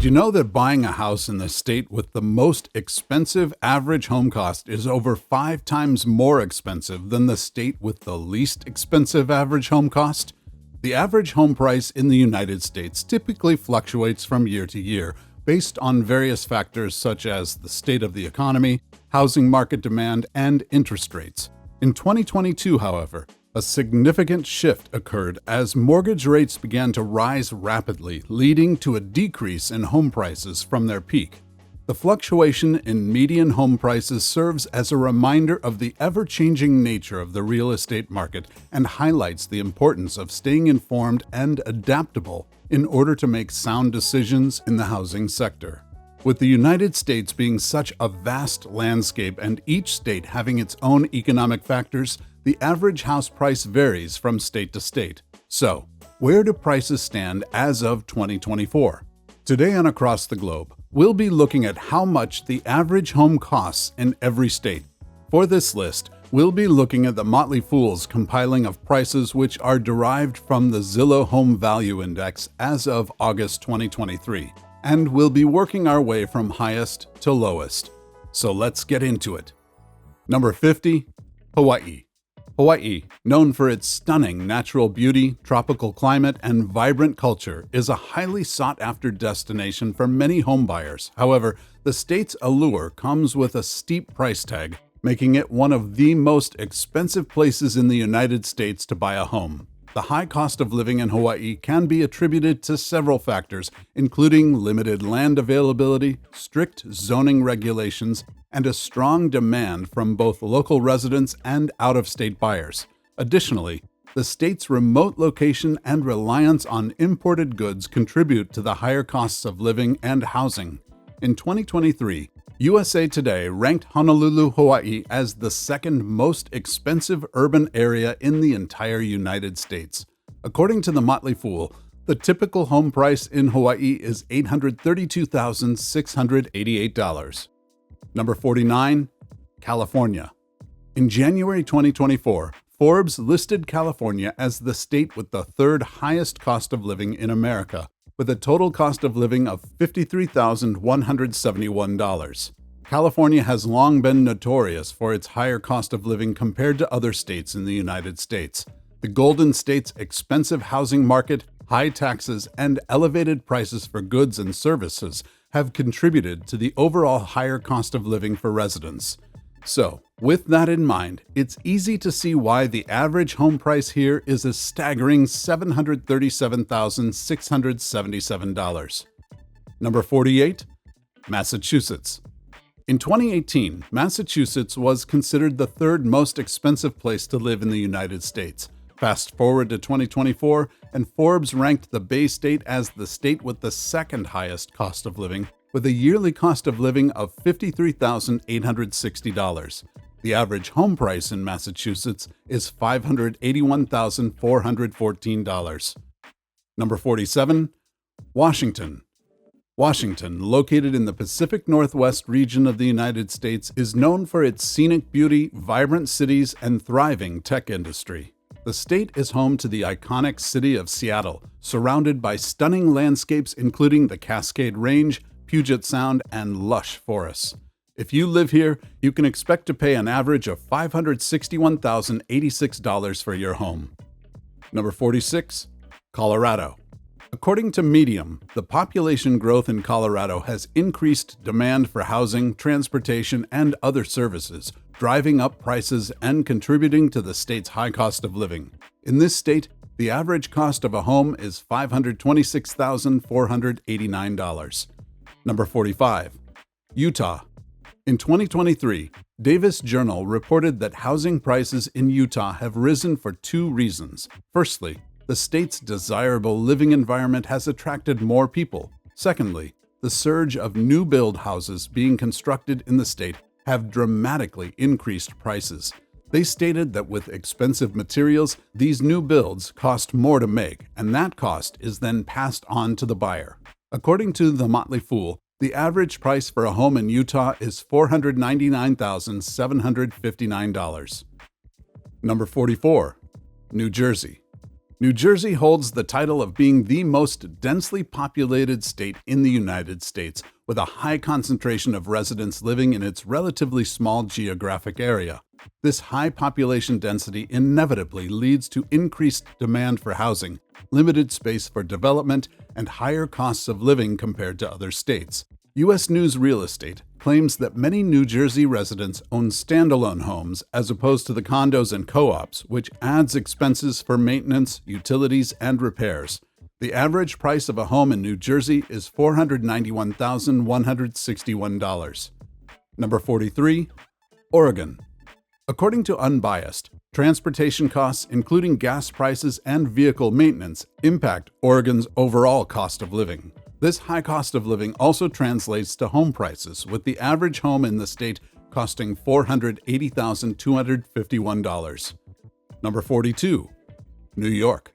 you know that buying a house in the state with the most expensive average home cost is over 5 times more expensive than the state with the least expensive average home cost? The average home price in the United States typically fluctuates from year to year based on various factors such as the state of the economy, housing market demand, and interest rates. In 2022, however, a significant shift occurred as mortgage rates began to rise rapidly, leading to a decrease in home prices from their peak. The fluctuation in median home prices serves as a reminder of the ever-changing nature of the real estate market and highlights the importance of staying informed and adaptable in order to make sound decisions in the housing sector. With the United States being such a vast landscape and each state having its own economic factors, the average house price varies from state to state. So, where do prices stand as of 2024? Today on Across the Globe, we'll be looking at how much the average home costs in every state. For this list, we'll be looking at the Motley Fool's compiling of prices which are derived from the Zillow Home Value Index as of August 2023, and we'll be working our way from highest to lowest. So let's get into it. Number 50, Hawaii. Hawaii, known for its stunning natural beauty, tropical climate, and vibrant culture, is a highly sought-after destination for many homebuyers. However, the state's allure comes with a steep price tag, making it one of the most expensive places in the United States to buy a home. The high cost of living in Hawaii can be attributed to several factors, including limited land availability, strict zoning regulations, and a strong demand from both local residents and out-of-state buyers. Additionally, the state's remote location and reliance on imported goods contribute to the higher costs of living and housing. In 2023, USA Today ranked Honolulu, Hawaii as the second most expensive urban area in the entire United States. According to the Motley Fool, the typical home price in Hawaii is $832,688. Number 49, California. In January 2024, Forbes listed California as the state with the third highest cost of living in America, with a total cost of living of $53,171. California has long been notorious for its higher cost of living compared to other states in the United States. The Golden State's expensive housing market, high taxes, and elevated prices for goods and services have contributed to the overall higher cost of living for residents. So, with that in mind, it's easy to see why the average home price here is a staggering $737,677. Number 48, Massachusetts. In 2018, Massachusetts was considered the third most expensive place to live in the United States. Fast forward to 2024, and Forbes ranked the Bay State as the state with the second highest cost of living, with a yearly cost of living of $53,860. The average home price in Massachusetts is $581,414. Number 47, Washington. Washington, located in the Pacific Northwest region of the United States, is known for its scenic beauty, vibrant cities, and thriving tech industry. The state is home to the iconic city of Seattle, surrounded by stunning landscapes including the Cascade Range, Puget Sound, and lush forests. If you live here, you can expect to pay an average of $561,086 for your home. Number 46, Colorado. According to Medium, the population growth in Colorado has increased demand for housing, transportation, and other services, driving up prices and contributing to the state's high cost of living. In this state, the average cost of a home is $526,489. Number 45, Utah. In 2023, Davis Journal reported that housing prices in Utah have risen for two reasons. Firstly, the state's desirable living environment has attracted more people. Secondly, the surge of new build houses being constructed in the state have dramatically increased prices. They stated that with expensive materials, these new builds cost more to make, and that cost is then passed on to the buyer. According to the Motley Fool, the average price for a home in Utah is $499,759. Number 44, New Jersey. New Jersey holds the title of being the most densely populated state in the United States, with a high concentration of residents living in its relatively small geographic area. This high population density inevitably leads to increased demand for housing, limited space for development, and higher costs of living compared to other states. U.S. News Real Estate claims that many New Jersey residents own standalone homes as opposed to the condos and co-ops, which adds expenses for maintenance, utilities, and repairs. The average price of a home in New Jersey is $491,161. Number 43. Oregon. According to Unbiased, transportation costs, including gas prices and vehicle maintenance, impact Oregon's overall cost of living. This high cost of living also translates to home prices, with the average home in the state costing $480,251. Number 42. New York.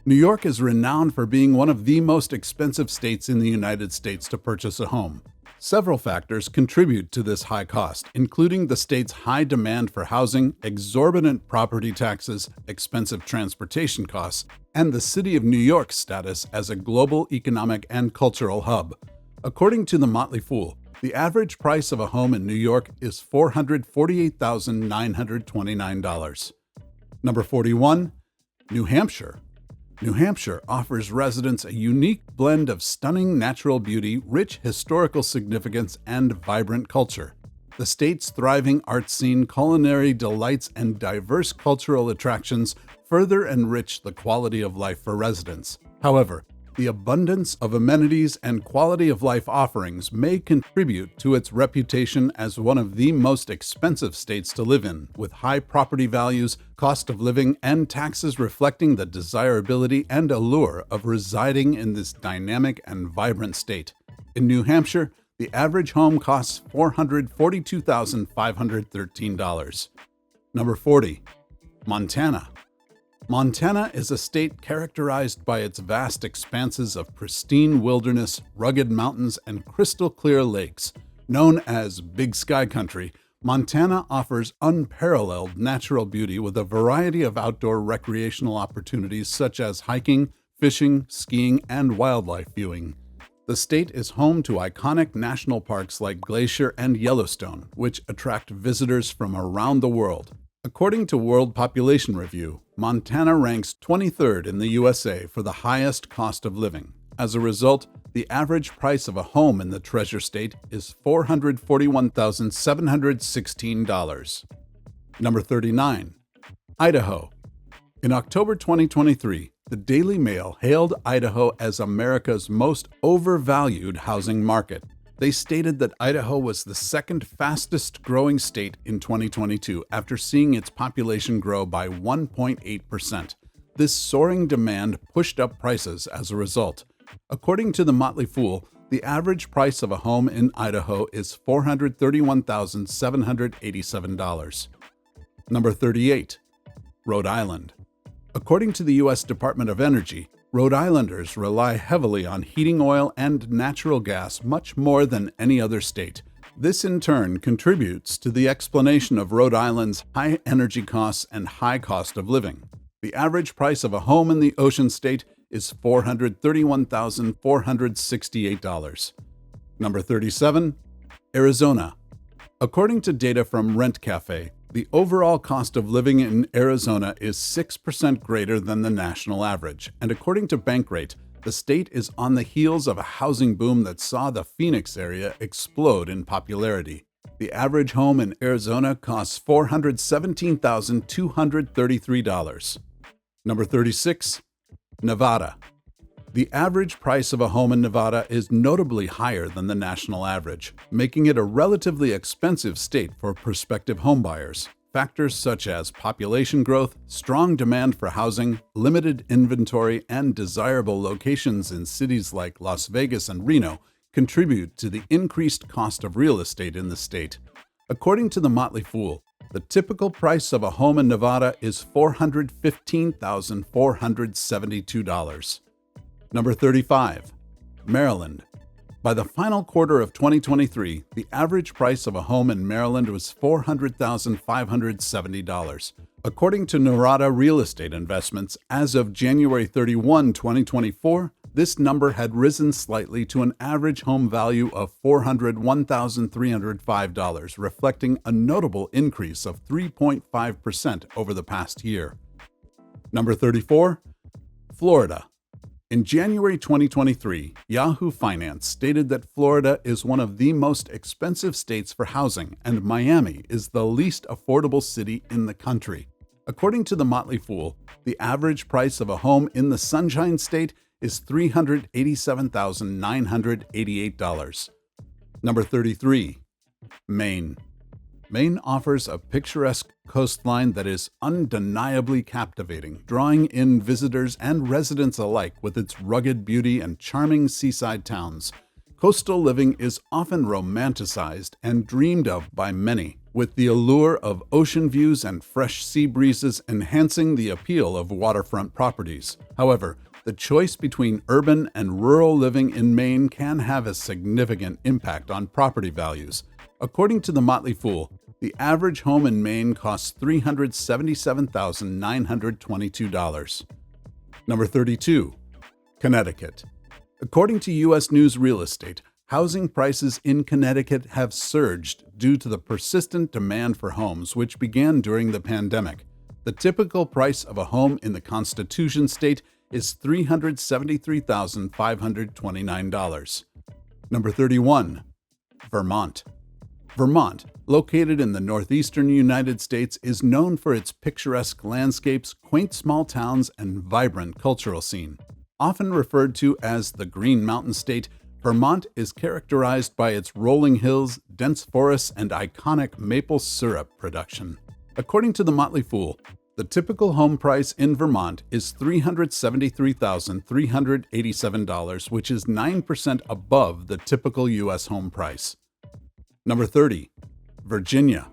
New York is renowned for being one of the most expensive states in the United States to purchase a home. Several factors contribute to this high cost, including the state's high demand for housing, exorbitant property taxes, expensive transportation costs, and the City of New York's status as a global economic and cultural hub. According to the Motley Fool, the average price of a home in New York is $448,929. Number 41. New Hampshire. New Hampshire offers residents a unique blend of stunning natural beauty, rich historical significance, and vibrant culture. The state's thriving art scene, culinary delights, and diverse cultural attractions further enrich the quality of life for residents. However, the abundance of amenities and quality of life offerings may contribute to its reputation as one of the most expensive states to live in, with high property values, cost of living, and taxes reflecting the desirability and allure of residing in this dynamic and vibrant state. In New Hampshire, the average home costs $442,513. Number 40. Montana. Montana is a state characterized by its vast expanses of pristine wilderness, rugged mountains, and crystal-clear lakes. Known as Big Sky Country, Montana offers unparalleled natural beauty with a variety of outdoor recreational opportunities such as hiking, fishing, skiing, and wildlife viewing. The state is home to iconic national parks like Glacier and Yellowstone, which attract visitors from around the world. According to World Population Review, Montana ranks 23rd in the USA for the highest cost of living. As a result, the average price of a home in the Treasure State is $441,716. Number 39. Idaho. In October 2023, the Daily Mail hailed Idaho as America's most overvalued housing market. They stated that Idaho was the second fastest growing state in 2022 after seeing its population grow by 1.8%. This soaring demand pushed up prices as a result. According to the Motley Fool, the average price of a home in Idaho is $431,787. Number 38. Rhode Island. According to the U.S. Department of Energy, Rhode Islanders rely heavily on heating oil and natural gas much more than any other state. This in turn contributes to the explanation of Rhode Island's high energy costs and high cost of living. The average price of a home in the Ocean State is $431,468. Number 37. Arizona. According to data from Rent Cafe, the overall cost of living in Arizona is 6% greater than the national average, and according to Bankrate, the state is on the heels of a housing boom that saw the Phoenix area explode in popularity. The average home in Arizona costs $417,233. Number 36. Nevada. The average price of a home in Nevada is notably higher than the national average, making it a relatively expensive state for prospective homebuyers. Factors such as population growth, strong demand for housing, limited inventory, and desirable locations in cities like Las Vegas and Reno contribute to the increased cost of real estate in the state. According to the Motley Fool, the typical price of a home in Nevada is $415,472. Number 35. Maryland. By the final quarter of 2023, the average price of a home in Maryland was $400,570. According to Narada Real Estate Investments, as of January 31, 2024, this number had risen slightly to an average home value of $401,305, reflecting a notable increase of 3.5% over the past year. Number 34, Florida. In January 2023, Yahoo Finance stated that Florida is one of the most expensive states for housing, and Miami is the least affordable city in the country. According to the Motley Fool, the average price of a home in the Sunshine State is $387,988. Number 33, Maine. Maine offers a picturesque coastline that is undeniably captivating, drawing in visitors and residents alike with its rugged beauty and charming seaside towns. Coastal living is often romanticized and dreamed of by many, with the allure of ocean views and fresh sea breezes enhancing the appeal of waterfront properties. However, the choice between urban and rural living in Maine can have a significant impact on property values. According to the Motley Fool, the average home in Maine costs $377,922. Number 32, Connecticut. According to U.S. News Real Estate, housing prices in Connecticut have surged due to the persistent demand for homes, which began during the pandemic. The typical price of a home in the Constitution State is $373,529. Number 31, Vermont. Vermont, located in the northeastern United States, is known for its picturesque landscapes, quaint small towns, and vibrant cultural scene. Often referred to as the Green Mountain State, Vermont is characterized by its rolling hills, dense forests, and iconic maple syrup production. According to the Motley Fool, the typical home price in Vermont is $373,387, which is 9% above the typical U.S. home price. Number 30, Virginia.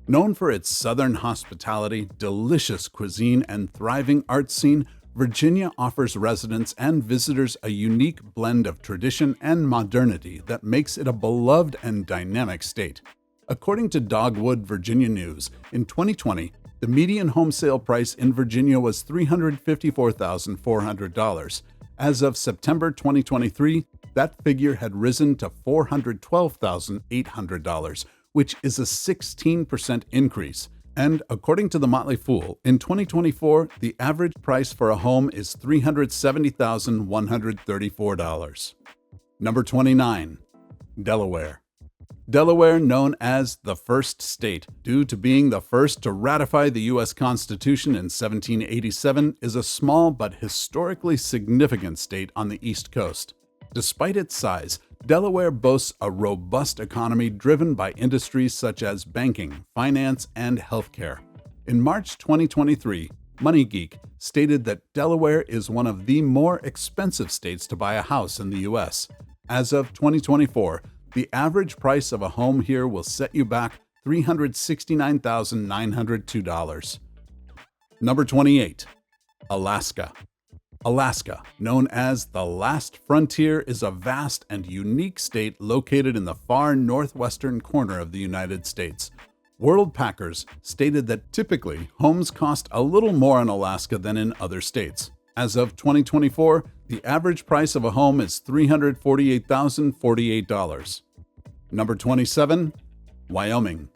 Known for its southern hospitality, delicious cuisine, and thriving art scene, Virginia offers residents and visitors a unique blend of tradition and modernity that makes it a beloved and dynamic state. According to Dogwood Virginia News, in 2020, the median home sale price in Virginia was $354,400. As of September 2023, that figure had risen to $412,800, which is a 16% increase. And according to the Motley Fool, in 2024, the average price for a home is $370,134. Number 29, Delaware. Delaware, known as the first state due to being the first to ratify the U.S. Constitution in 1787, is a small but historically significant state on the East Coast. Despite its size, Delaware boasts a robust economy driven by industries such as banking, finance, and healthcare. In March 2023, MoneyGeek stated that Delaware is one of the more expensive states to buy a house in the U.S. As of 2024, the average price of a home here will set you back $369,902. Number 28, Alaska. Alaska, known as the last frontier, is a vast and unique state located in the far northwestern corner of the United States. World Packers stated that typically homes cost a little more in Alaska than in other states. As of 2024, the average price of a home is $348,048. Number 27, Wyoming.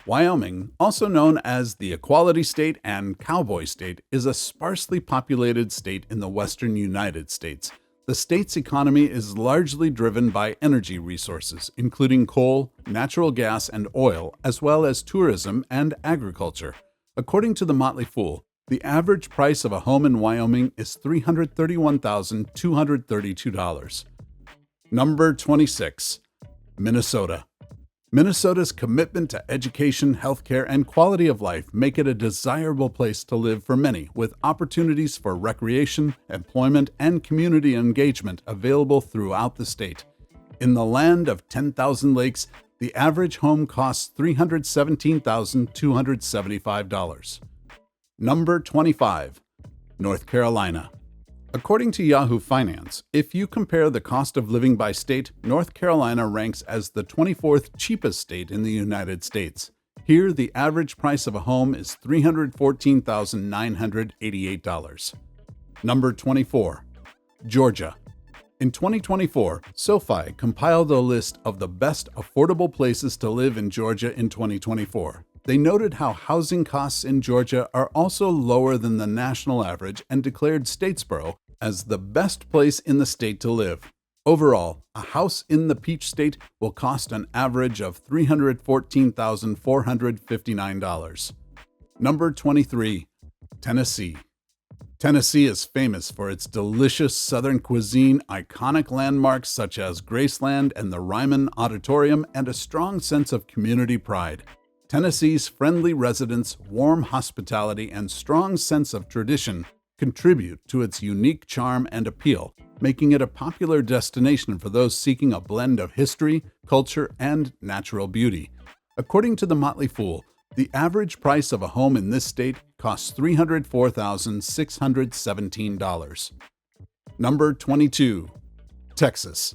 Wyoming, also known as the Equality State and Cowboy State, is a sparsely populated state in the western United States. The state's economy is largely driven by energy resources, including coal, natural gas, and oil, as well as tourism and agriculture. According to the Motley Fool, the average price of a home in Wyoming is $331,232. Number 26, Minnesota. Minnesota's commitment to education, healthcare, and quality of life make it a desirable place to live for many, with opportunities for recreation, employment, and community engagement available throughout the state. In the land of 10,000 lakes, the average home costs $317,275. Number 25, North Carolina. According to Yahoo Finance, if you compare the cost of living by state, North Carolina ranks as the 24th cheapest state in the United States. Here, the average price of a home is $314,988. Number 24. Georgia. In 2024, SoFi compiled a list of the best affordable places to live in Georgia in 2024. They noted how housing costs in Georgia are also lower than the national average and declared Statesboro as the best place in the state to live. Overall, a house in the Peach State will cost an average of $314,459. Number 23. Tennessee. Tennessee is famous for its delicious Southern cuisine, iconic landmarks such as Graceland and the Ryman Auditorium, and a strong sense of community pride. Tennessee's friendly residents, warm hospitality, and strong sense of tradition contribute to its unique charm and appeal, making it a popular destination for those seeking a blend of history, culture, and natural beauty. According to the Motley Fool, the average price of a home in this state costs $304,617. Number 22. Texas.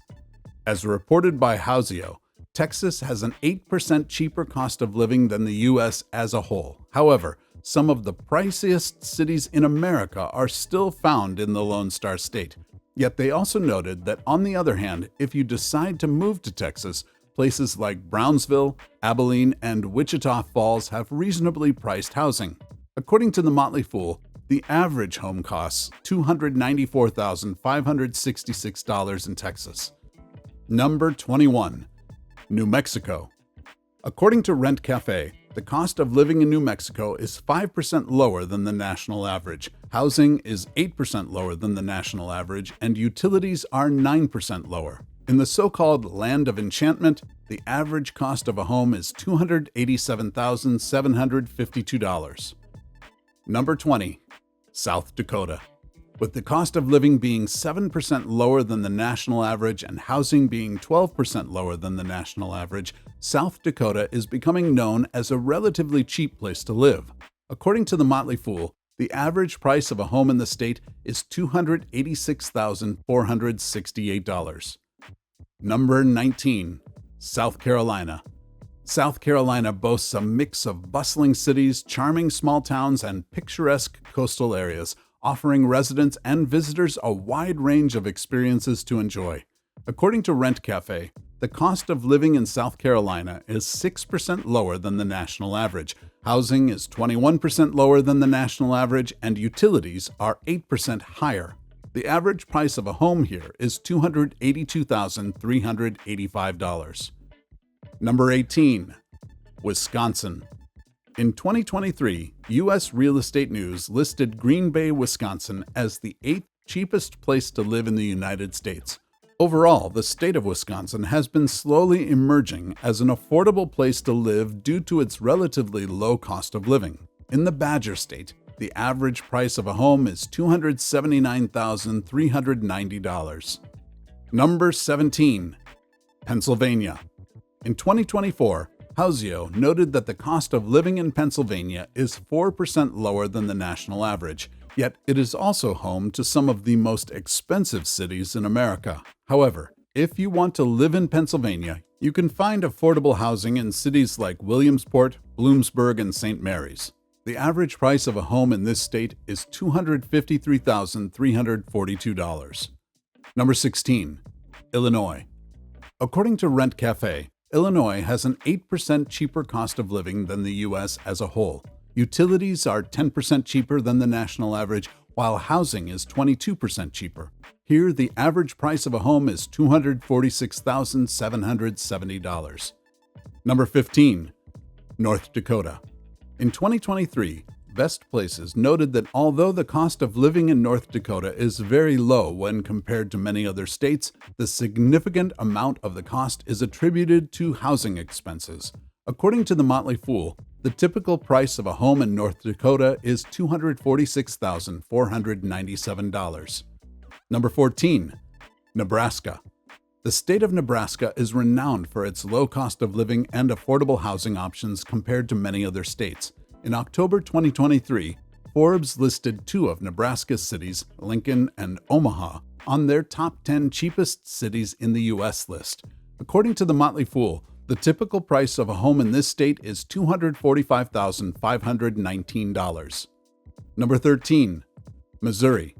As reported by Houseo, Texas has an 8% cheaper cost of living than the U.S. as a whole. However, some of the priciest cities in America are still found in the Lone Star State. Yet they also noted that, on the other hand, if you decide to move to Texas, places like Brownsville, Abilene, and Wichita Falls have reasonably priced housing. According to the Motley Fool, the average home costs $294,566 in Texas. Number 21. New Mexico. According to Rent Cafe, the cost of living in New Mexico is 5% lower than the national average. Housing is 8% lower than the national average, and utilities are 9% lower. In the so-called Land of Enchantment, the average cost of a home is $287,752. Number 20. South Dakota. With the cost of living being 7% lower than the national average and housing being 12% lower than the national average, South Dakota is becoming known as a relatively cheap place to live. According to the Motley Fool, the average price of a home in the state is $286,468. Number 19. South Carolina. South Carolina boasts a mix of bustling cities, charming small towns, and picturesque coastal areas, offering residents and visitors a wide range of experiences to enjoy. According to Rent Cafe, the cost of living in South Carolina is 6% lower than the national average. Housing is 21% lower than the national average, and utilities are 8% higher. The average price of a home here is $282,385. Number 18. Wisconsin. In 2023, U.S. Real Estate News listed Green Bay, Wisconsin as the 8th cheapest place to live in the United States. Overall, the state of Wisconsin has been slowly emerging as an affordable place to live due to its relatively low cost of living. In the Badger State, the average price of a home is $279,390. Number 17. Pennsylvania. In 2024, Houseo noted that the cost of living in Pennsylvania is 4% lower than the national average, yet it is also home to some of the most expensive cities in America. However, if you want to live in Pennsylvania, you can find affordable housing in cities like Williamsport, Bloomsburg, and St. Mary's. The average price of a home in this state is $253,342. Number 16. Illinois. According to Rent Cafe, Illinois has an 8% cheaper cost of living than the U.S. as a whole. Utilities are 10% cheaper than the national average, while housing is 22% cheaper. Here, the average price of a home is $246,770. Number 15. North Dakota. In 2023, Best Places noted that although the cost of living in North Dakota is very low when compared to many other states, the significant amount of the cost is attributed to housing expenses. According to the Motley Fool, the typical price of a home in North Dakota is $246,497. Number 14. Nebraska. The state of Nebraska is renowned for its low cost of living and affordable housing options compared to many other states. In October 2023, Forbes listed two of Nebraska's cities, Lincoln and Omaha, on their top 10 cheapest cities in the U.S. list. According to the Motley Fool, The typical price of a home in this state is $245,519. Number 13. Missouri.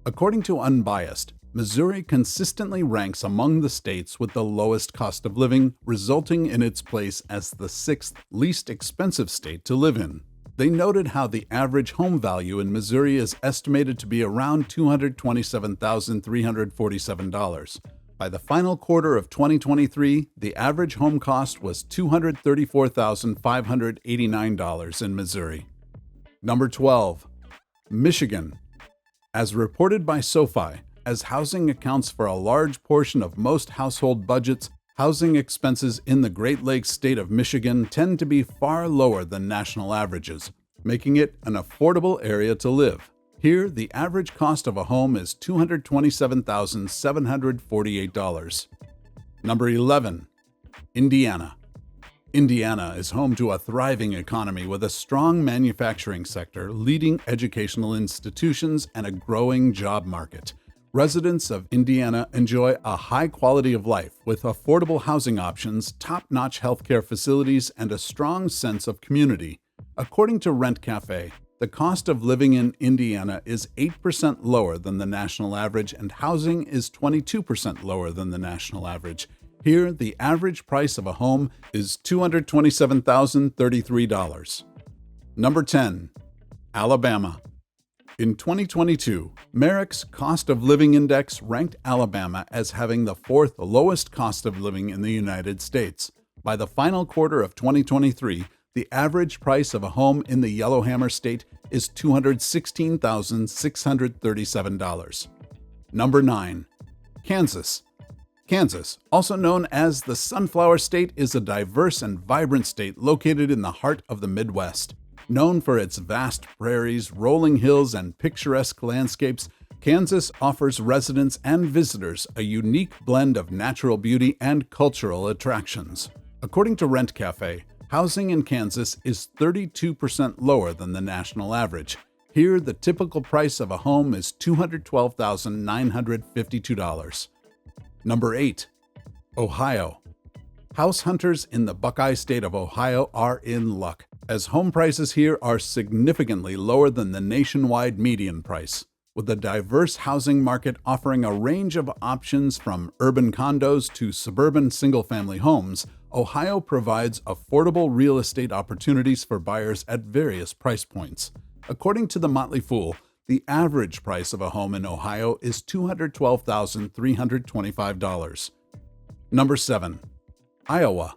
According to Unbiased, Missouri consistently ranks among the states with the lowest cost of living, resulting in its place as the sixth least expensive state to live in. They noted how the average home value in Missouri is estimated to be around $227,347. By the final quarter of 2023, the average home cost was $234,589 in Missouri. Number 12. Michigan. As reported by SoFi, as housing accounts for a large portion of most household budgets, housing expenses in the Great Lakes state of Michigan tend to be far lower than national averages, making it an affordable area to live. Here, the average cost of a home is $227,748. Number 11. Indiana. Indiana is home to a thriving economy with a strong manufacturing sector, leading educational institutions, and a growing job market. Residents of Indiana enjoy a high quality of life with affordable housing options, top-notch healthcare facilities, and a strong sense of community. According to Rent Cafe, the cost of living in Indiana is 8% lower than the national average, and housing is 22% lower than the national average. Here, the average price of a home is $227,033. Number 10. Alabama. In 2022, Merrick's Cost of Living Index ranked Alabama as having the fourth lowest cost of living in the United States. By the final quarter of 2023, the average price of a home in the Yellowhammer State is $216,637. Number 9. Kansas. Kansas, also known as the Sunflower State, is a diverse and vibrant state located in the heart of the Midwest. Known for its vast prairies, rolling hills, and picturesque landscapes, Kansas offers residents and visitors a unique blend of natural beauty and cultural attractions. According to Rent Cafe, housing in Kansas is 32% lower than the national average. Here, the typical price of a home is $212,952. Number 8. Ohio. House hunters in the Buckeye State of Ohio are in luck, as home prices here are significantly lower than the nationwide median price. With a diverse housing market offering a range of options from urban condos to suburban single-family homes, Ohio provides affordable real estate opportunities for buyers at various price points. According to the Motley Fool, the average price of a home in Ohio is $212,325. Number 7. Iowa.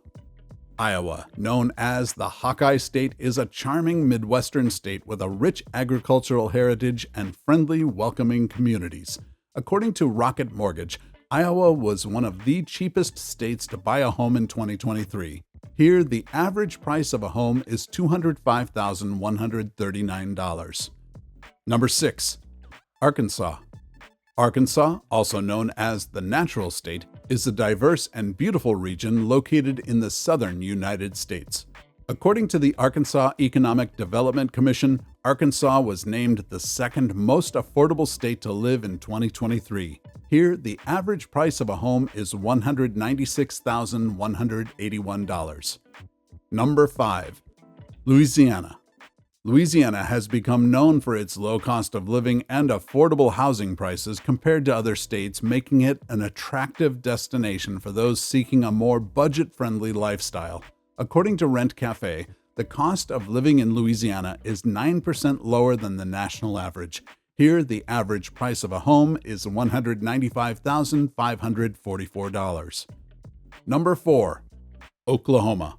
Iowa, known as the Hawkeye State, is a charming Midwestern state with a rich agricultural heritage and friendly, welcoming communities. According to Rocket Mortgage, Iowa was one of the cheapest states to buy a home in 2023. Here, the average price of a home is $205,139. Number 6. Arkansas. Arkansas, also known as the Natural State, is a diverse and beautiful region located in the southern United States. According to the Arkansas Economic Development Commission, Arkansas was named the second most affordable state to live in 2023. Here, the average price of a home is $196,181. Number 5. Louisiana. Louisiana has become known for its low cost of living and affordable housing prices compared to other states, making it an attractive destination for those seeking a more budget-friendly lifestyle. According to Rent Cafe, the cost of living in Louisiana is 9% lower than the national average. Here, the average price of a home is $195,544. Number 4. Oklahoma.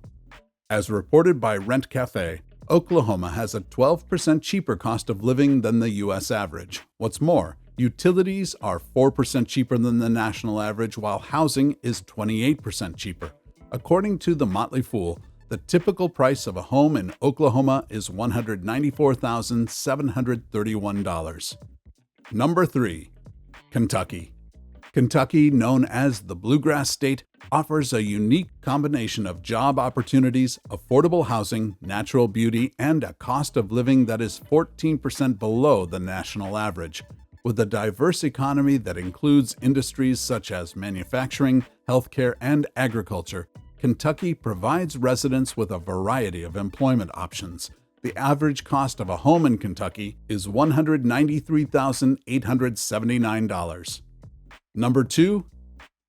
As reported by Rent Cafe, Oklahoma has a 12% cheaper cost of living than the U.S. average. What's more, utilities are 4% cheaper than the national average, while housing is 28% cheaper. According to the Motley Fool, the typical price of a home in Oklahoma is $194,731. Number 3. Kentucky. Kentucky, known as the Bluegrass State, offers a unique combination of job opportunities, affordable housing, natural beauty, and a cost of living that is 14% below the national average. With a diverse economy that includes industries such as manufacturing, healthcare, and agriculture, Kentucky provides residents with a variety of employment options. The average cost of a home in Kentucky is $193,879. Number 2.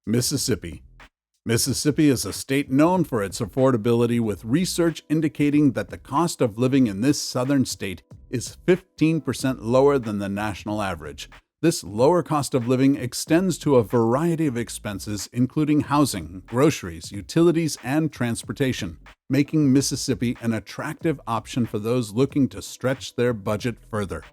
Mississippi. Mississippi is a state known for its affordability, with research indicating that the cost of living in this southern state is 15% lower than the national average. This lower cost of living extends to a variety of expenses, including housing, groceries, utilities, and transportation, making Mississippi an attractive option for those looking to stretch their budget further.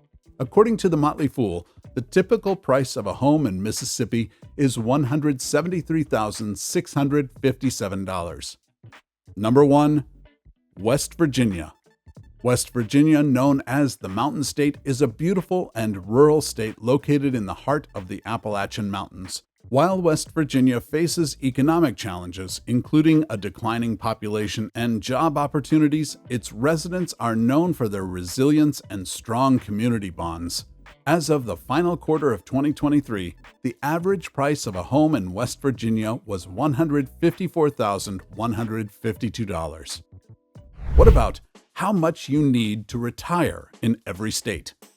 According to the Motley Fool, the typical price of a home in Mississippi is $173,657. Number 1. West Virginia. West Virginia, known as the Mountain State, is a beautiful and rural state located in the heart of the Appalachian Mountains. While West Virginia faces economic challenges, including a declining population and job opportunities, its residents are known for their resilience and strong community bonds. As of the final quarter of 2023, the average price of a home in West Virginia was $154,152. What about how much you need to retire in every state?